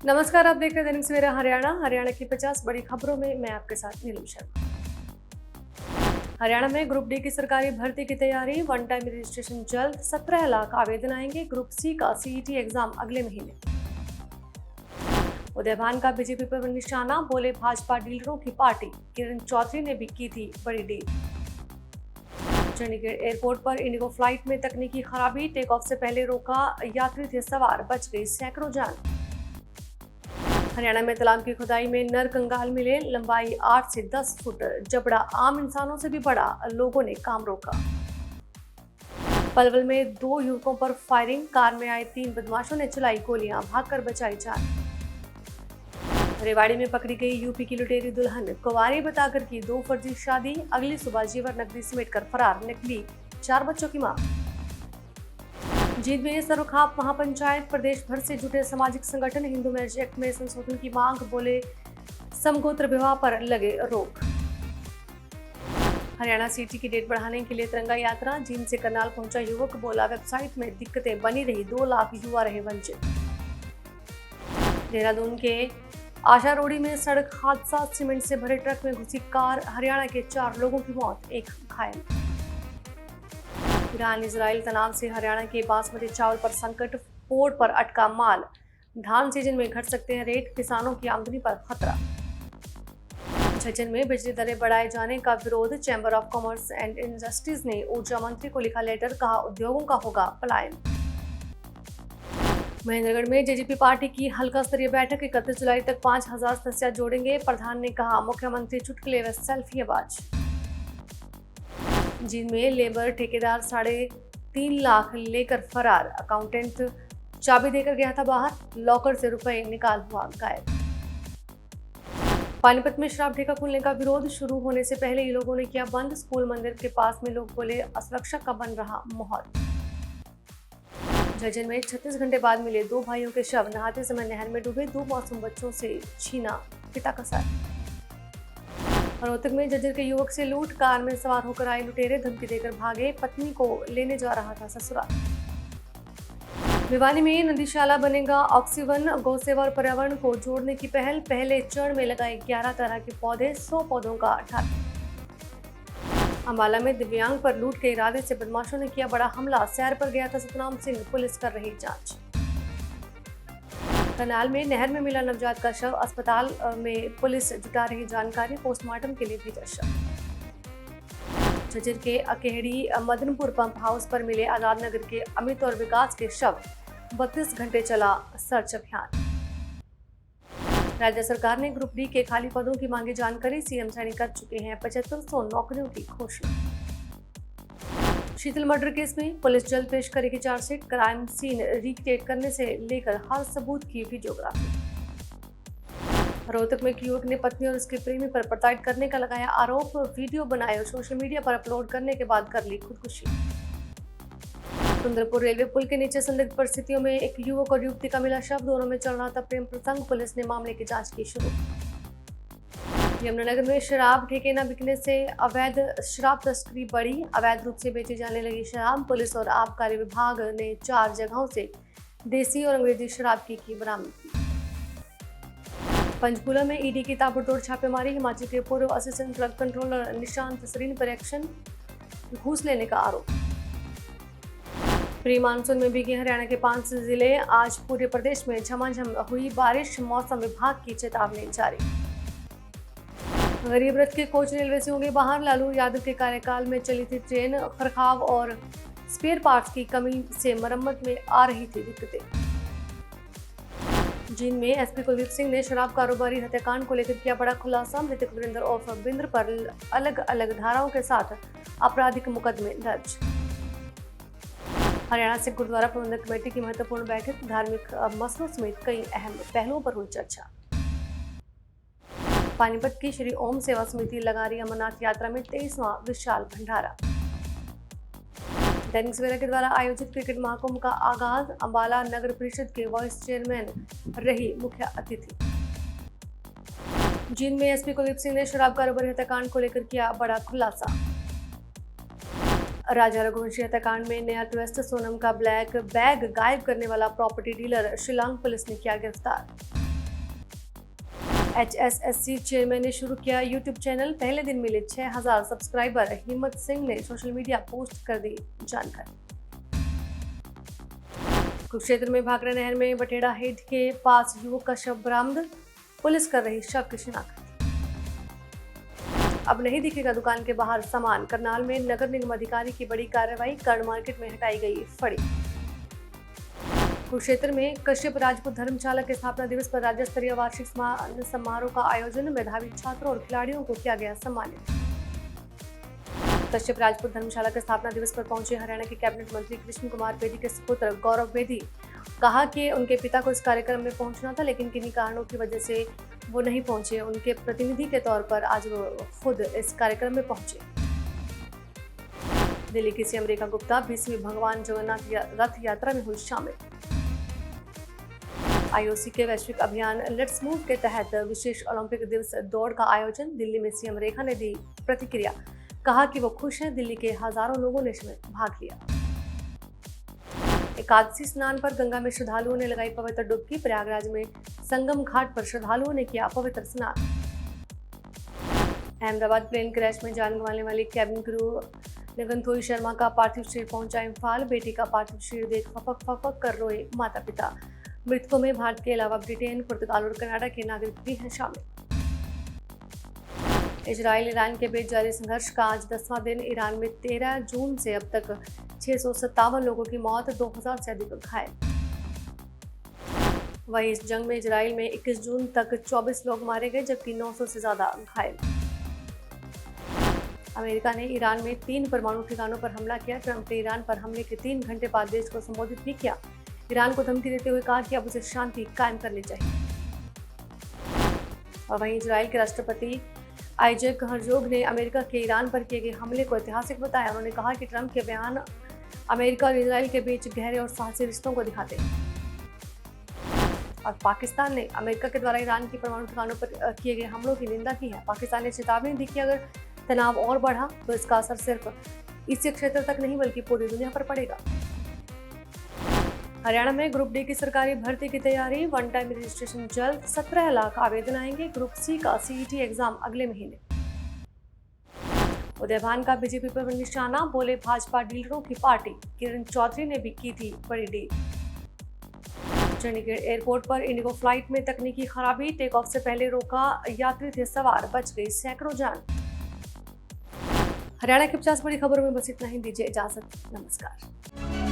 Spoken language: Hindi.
नमस्कार, आप देख रहे हैं दैनिक सवेरा हरियाणा की 50 बड़ी खबरों में मैं आपके साथ नीलम शर्मा। हरियाणा में ग्रुप डी की सरकारी भर्ती की तैयारी, वन टाइम रजिस्ट्रेशन जल्द, 17 लाख आवेदन आएंगे। ग्रुप सी का सीईटी एग्जाम अगले महीने। उदयभान का बीजेपी पर निशाना, बोले भाजपा डीलरों की पार्टी। किरण चौधरी ने भी की थी बड़ी डील। चंडीगढ़ एयरपोर्ट पर इंडिगो फ्लाइट में तकनीकी खराबी, टेक ऑफ से पहले रोका, यात्री थे सवार, बच गई सैकड़ों जान। हरियाणा में तालाब की खुदाई में नर कंगाल मिले, लंबाई 8 से 10 फुट, जबड़ा आम इंसानों से भी बड़ा, लोगों ने काम रोका। पलवल में 2 युवकों पर फायरिंग, कार में आए 3 बदमाशों ने चलाई गोलियां, भागकर बचाई जान। रेवाड़ी में पकड़ी गई यूपी की लुटेरी दुल्हन, कुंवारी बताकर की 2 फर्जी शादी, अगली सुबह जेवर नकदी समेटकर फरार, निकली 4 बच्चों की मां। जींद में सरोखाप महापंचायत, प्रदेश भर से जुटे सामाजिक संगठन, हिंदू मैरिज एक्ट में संशोधन की मांग, बोले समगोत्र विवाह पर लगे रोक। हरियाणा सीटी की डेट बढ़ाने के लिए तिरंगा यात्रा, जींद से करनाल पहुंचा युवक, बोला वेबसाइट में दिक्कतें बनी रही, 2 लाख युवा रहे वंचित। देहरादून के आशा रोड़ी में सड़क हादसा, सीमेंट से भरे ट्रक में घुसी कार, हरियाणा के 4 लोगों की मौत, 1 घायल। ईरान इजराइल तनाव से हरियाणा के बासमती चावल पर संकट, पोर्ट पर अटका माल, धान सीजन में घट सकते हैं रेट, किसानों की आमदनी पर खतरा। झज्जर में बिजली दरें बढ़ाए जाने का विरोध, chamber of commerce and industries ने ऊर्जा मंत्री को लिखा लेटर, कहा उद्योगों का होगा पलायन। महेंद्रगढ़ में जेजेपी पार्टी की हल्का स्तरीय बैठक, 31 जुलाई तक 5000 सदस्य जोड़ेंगे, प्रधान ने कहा मुख्यमंत्री चुटकुले व सेल्फीबाज। जींद में लेबर ठेकेदार 3.5 लाख लेकर फरार, अकाउंटेंट चाबी देकर गया था बाहर, लॉकर से रुपए निकाल हुआ गायब। पानीपत में शराब ठेका खुलने का विरोध, शुरू होने से पहले ये लोगों ने किया बंद, स्कूल मंदिर के पास में लोग बोले असुरक्षा का बन रहा माहौल। झज्जर में 36 घंटे बाद मिले 2 भाइयों के शव, नहाते समय नहर में डूबे 2 मासूम बच्चों से छीना पिता का साथ। रोहतक में झज्जर के युवक से लूट, कार में सवार होकर आए लुटेरे, धमकी देकर भागे, पत्नी को लेने जा रहा था ससुराल। भिवानी में नदीशाला बनेगा ऑक्सीवन, गौसेवा और पर्यावरण को जोड़ने की पहल, पहले चरण में लगाए 11 तरह के पौधे, 100 पौधों का टारगेट। अंबाला में दिव्यांग पर लूट के इरादे से बदमाशों ने किया बड़ा हमला, सैर पर गया था सतनाम सिंह, पुलिस कर रही जांच। करनाल में नहर में मिला नवजात का शव, अस्पताल में पुलिस जुटा रही जानकारी, पोस्टमार्टम के लिए भेजा शव। झज्जर के अकेहड़ी मदनपुर पंप हाउस पर मिले आजाद नगर के अमित और विकास के शव, 32 घंटे चला सर्च अभियान। राज्य सरकार ने ग्रुप डी के खाली पदों की मांगी जानकारी, सीएम सैनी कर चुके हैं 7500 नौकरियों की घोषणा। शीतल मर्डर केस में पुलिस जल्द पेश करेगी चार्जशीट, क्राइम सीन रिक्रिएट करने से लेकर हर सबूत की वीडियोग्राफी। रोहतक में एक युवक ने पत्नी और उसके प्रेमी पर प्रताड़ित करने का लगाया आरोप, वीडियो बनाए और सोशल मीडिया पर अपलोड करने के बाद कर ली खुदकुशी। सुंदरपुर रेलवे पुल के नीचे संदिग्ध परिस्थितियों में एक युवक और युवती का मिला शव, दोनों में चल रहा था प्रेम प्रसंग, पुलिस ने मामले की जांच की शुरू। यमुनानगर में शराब ठेके न बिकने से अवैध शराब तस्करी बढ़ी, अवैध रूप से बेची जाने लगी शराब, पुलिस और आबकारी विभाग ने 4 जगहों से देसी और अंग्रेजी शराब की बरामदगी। पंचकूला में ईडी की ताबड़तोड़ छापेमारी, हिमाचल के पूर्व assistant drug controller Nishant Sarin पर एक्शन, घूस लेने का आरोप। प्री मानसून में भीगे हरियाणा के 5 जिले, आज पूरे प्रदेश में झमाझम हुई बारिश, मौसम विभाग की चेतावनी जारी। गरीब रथ के कोच रेलवे से होंगे बाहर, लालू यादव के कार्यकाल में चली थी ट्रेन, खरखाव और स्पेयर पार्ट्स की कमी से मरम्मत में आ रही थी दिक्कतें। जींद में एसपी कुलदीप सिंह ने शराब कारोबारी हत्याकांड को लेकर किया बड़ा खुलासा, मृतक वीरेंद्र उर्फ बिंद्र पर अलग अलग धाराओं के साथ आपराधिक मुकदमे दर्ज। हरियाणा सिख गुरुद्वारा प्रबंधक कमेटी की महत्वपूर्ण बैठक, धार्मिक मसलों समेत कई अहम पहलुओं पर हुई चर्चा। पानीपत की श्री ओम सेवा समिति लगा रही अमरनाथ यात्रा में 23वां विशाल भंडारा। दैनिक सवेरा के द्वारा आयोजित क्रिकेट महाकुंभ का आगाज, अंबाला नगर परिषद के वाइस चेयरमैन रही मुख्य अतिथि। जींद में एसपी कुलदीप सिंह ने शराब कारोबारी हत्याकांड को लेकर किया बड़ा खुलासा। राजा रघुवंशी हत्याकांड में नया ट्विस्ट, सोनम का ब्लैक बैग गायब करने वाला प्रॉपर्टी डीलर शिलांग पुलिस ने किया गिरफ्तार। HSSC चेयरमैन ने शुरू किया यूट्यूब चैनल, पहले दिन मिले 6000 सब्सक्राइबर। हिम्मत सिंह ने सोशल मीडिया पोस्ट कर दी जानकारी। कुरुक्षेत्र में भाखड़ा नहर में बटेड़ा हेड के पास युवक का शव बरामद, पुलिस कर रही शव की शिनाख्त। अब नहीं दिखेगा दुकान के बाहर सामान, करनाल में नगर निगम अधिकारी की बड़ी कार्रवाई, कर्ण मार्केट में हटाई गई फड़ी। कुरुक्षेत्र में कश्यप राजपूत धर्मशाला के स्थापना दिवस पर राज्य स्तरीय वार्षिक समारोह का आयोजन, मेधावी छात्रों और खिलाड़ियों को किया गया सम्मानित। कश्यप राजपूत धर्मशाला के स्थापना दिवस पर पहुंचे हरियाणा के कैबिनेट मंत्री कृष्ण कुमार बेदी के सुपुत्र गौरव बेदी। कहा कि उनके पिता को इस कार्यक्रम में पहुंचना था, लेकिन किन्हीं कारणों की वजह से वो नहीं पहुंचे। उनके प्रतिनिधि के तौर पर आज वो खुद इस कार्यक्रम में पहुंचे। दिल्ली की सीएम रेखा गुप्ता 20वीं भगवान जगन्नाथ रथ यात्रा में हुई शामिल। आईओसी के वैश्विक अभियान लेट्स मूव के तहत विशेष ओलंपिक दिवस दौड़ का आयोजन, दिल्ली में सीएम रेखा ने दी प्रतिक्रिया। कहा कि वो खुश हैं, दिल्ली के हजारों लोगों ने इसमें भाग लिया। एकादशी स्नान पर गंगा में श्रद्धालुओं ने लगाई पवित्र डुबकी, प्रयागराज में संगम घाट पर श्रद्धालुओं ने किया पवित्र स्नान। अहमदाबाद प्लेन क्रैश में जान गंवाने वाली कैबिन क्रू निगंथोई शर्मा का पार्थिव शरीर पहुंचा इम्फाल, बेटी का पार्थिव शरीर देख फपक फपक कर रोए माता पिता। मृतकों में भारत के अलावा ब्रिटेन, पुर्तगाल और कनाडा के नागरिक भी हैं शामिल। इजराइल ईरान के बीच जारी संघर्ष का आज 10वां दिन, ईरान में 13 जून से अब तक 657 लोगों की मौत, 2000 से अधिक घायल। वहीं इस जंग में इजराइल में 21 जून तक 24 लोग मारे गए, जबकि 900 से ज्यादा घायल। अमेरिका ने ईरान में 3 परमाणु ठिकानों पर हमला किया। ट्रंप ने ईरान पर हमले के 3 घंटे बाद देश को संबोधित भी किया। ईरान को धमकी देते हुए कहा कि अब उसे शांति कायम करनी चाहिए। और वहीं इजराइल के राष्ट्रपति आइजैक हर्जोग ने अमेरिका के ईरान पर किए गए हमले को ऐतिहासिक बताया। उन्होंने कहा कि ट्रंप के बयान अमेरिका और इजराइल के बीच गहरे और साहसी रिश्तों को दिखाते हैं। और पाकिस्तान ने अमेरिका के द्वारा ईरान की परमाणु ठिकानों पर किए गए हमलों की निंदा की है। पाकिस्तान ने चेतावनी दी कि अगर तनाव और बढ़ा तो इसका असर सिर्फ इसी क्षेत्र तक नहीं बल्कि पूरी दुनिया पर पड़ेगा। हरियाणा में ग्रुप डी की सरकारी भर्ती की तैयारी, वन टाइम रजिस्ट्रेशन जल्द, 17 लाख आवेदन आएंगे। ग्रुप सी का सीईटी एग्जाम अगले महीने। उदयभान का बीजेपी पर निशाना, बोले भाजपा डीलरों की पार्टी। किरण चौधरी ने भी की थी बड़ी डील। चंडीगढ़ एयरपोर्ट पर इंडिगो फ्लाइट में तकनीकी खराबी, टेक ऑफ से पहले रोका, यात्री थे सवार, बच गई सैकड़ों जान। हरियाणा की 50 बड़ी खबरों में बस इतना ही, दीजिए इजाजत, नमस्कार।